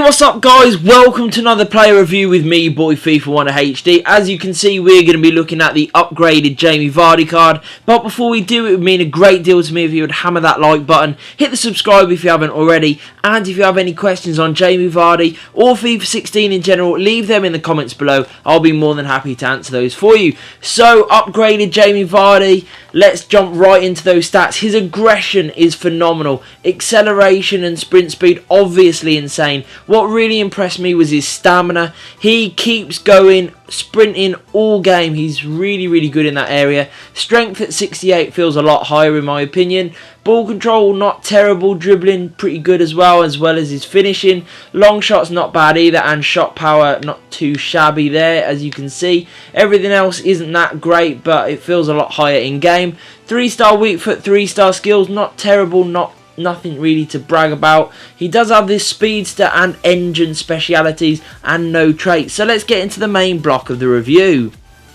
What's up guys, welcome to another player review with me, boy FIFA 1 HD. As you can see, we're going to be looking at the upgraded Jamie Vardy card, but before we do, it would mean a great deal to me if you would hammer that like button, hit the subscribe if you haven't already, and if you have any questions on Jamie Vardy or FIFA 16 in general, leave them in the comments below. I'll be more than happy to answer those for you. So, upgraded Jamie Vardy, let's jump right into those stats. His aggression is phenomenal, acceleration and sprint speed obviously insane. What really impressed me was his stamina. He keeps going, sprinting all game. He's really good in that area. Strength at 68 feels a lot higher in my opinion. Ball control not terrible, dribbling pretty good as well as his finishing. Long shots not bad either, and shot power not too shabby there, as you can see. Everything else isn't that great, but it feels a lot higher in game. 3-star weak foot, 3-star skills, not terrible, nothing really to brag about. He does have this speedster and engine specialities and no traits. So let's get into the main block of the review.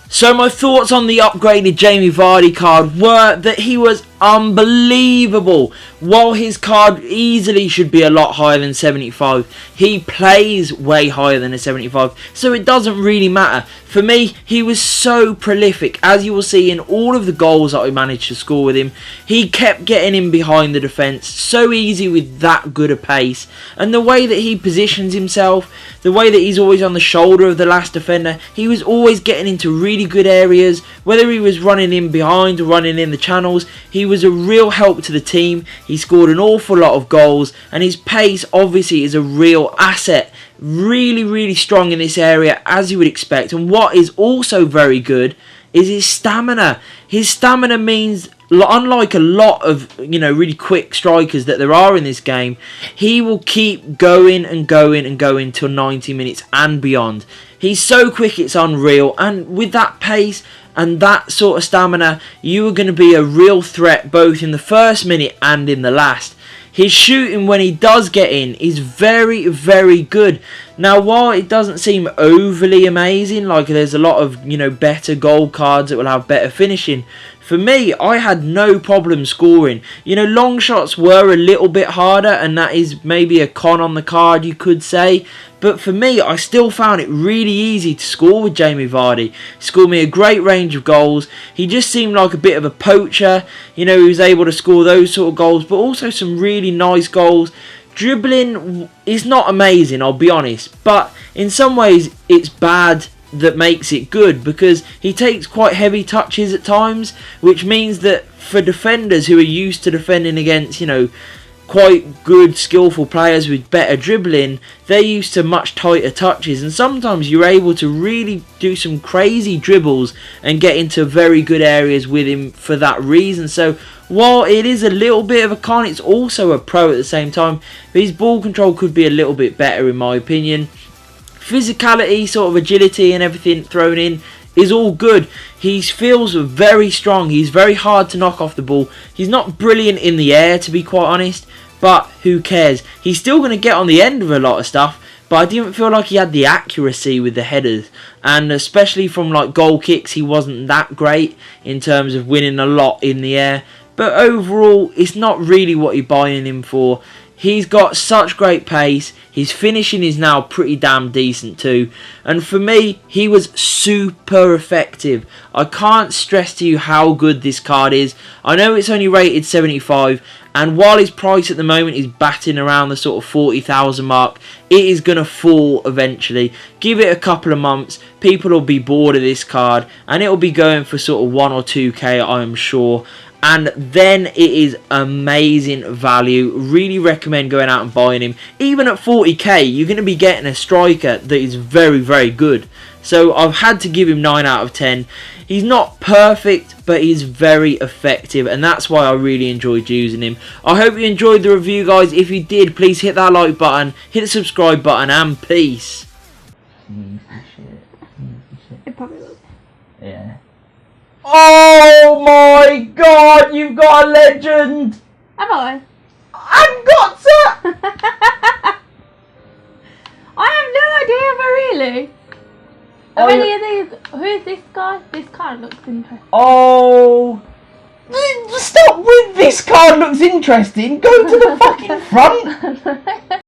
So my thoughts on the upgraded Jamie Vardy card were that he was unbelievable. While his card easily should be a lot higher than 75, he plays way higher than a 75, so it doesn't really matter. For me, he was so prolific, as you will see in all of the goals that I managed to score with him. He kept getting in behind the defence, so easy with that good a pace, and the way that he positions himself, the way that he's always on the shoulder of the last defender, he was always getting into really good areas, whether he was running in behind or running in the channels. He was a real help to the team. He scored an awful lot of goals, and his pace obviously is a real asset. Really strong in this area, as you would expect. And what is also very good is his stamina. His stamina means, unlike a lot of really quick strikers that there are in this game, he will keep going and going till 90 minutes and beyond. He's so quick, it's unreal, and with that pace and that sort of stamina, you are going to be a real threat both in the first minute and in the last. His shooting, when he does get in, is very good. Now, while it doesn't seem overly amazing, like there's a lot of better goal cards that will have better finishing, for me, I had no problem scoring. Long shots were a little bit harder, and that is maybe a con on the card, you could say. But for me, I still found it really easy to score with Jamie Vardy. He scored me a great range of goals. He just seemed like a bit of a poacher. He was able to score those sort of goals, but also some really nice goals. Dribbling is not amazing, I'll be honest, but in some ways it's bad that makes it good, because he takes quite heavy touches at times, which means that for defenders who are used to defending against quite good skillful players with better dribbling, they're used to much tighter touches, and sometimes you're able to really do some crazy dribbles and get into very good areas with him for that reason. So while it is a little bit of a con, it's also a pro at the same time. But his ball control could be a little bit better in my opinion. Physicality, sort of agility and everything thrown in is all good. He feels very strong. He's very hard to knock off the ball. He's not brilliant in the air, to be quite honest, but who cares? He's still going to get on the end of a lot of stuff, but I didn't feel like he had the accuracy with the headers, and especially from goal kicks, he wasn't that great in terms of winning a lot in the air. But overall, it's not really what you're buying him for. He's got such great pace. His finishing is now pretty damn decent too. And for me, he was super effective. I can't stress to you how good this card is. I know it's only rated 75. And while his price at the moment is batting around the sort of 40,000 mark, it is going to fall eventually. Give it a couple of months. People will be bored of this card. And it will be going for sort of 1 or 2k, I am sure. And then it is amazing value. Really recommend going out and buying him. Even at 40k, you're going to be getting a striker that is very good. So I've had to give him 9 out of 10. He's not perfect, but he's very effective, and that's why I really enjoyed using him. I hope you enjoyed the review, guys. If you did, please hit that like button, hit the subscribe button, and peace. It probably will. Yeah. Oh my god, you've got a legend! Have I? I've got to! I have no idea, but really. Are any of these? Who is this guy? This card looks interesting. Oh! Stop with this card looks interesting! Go to the fucking front!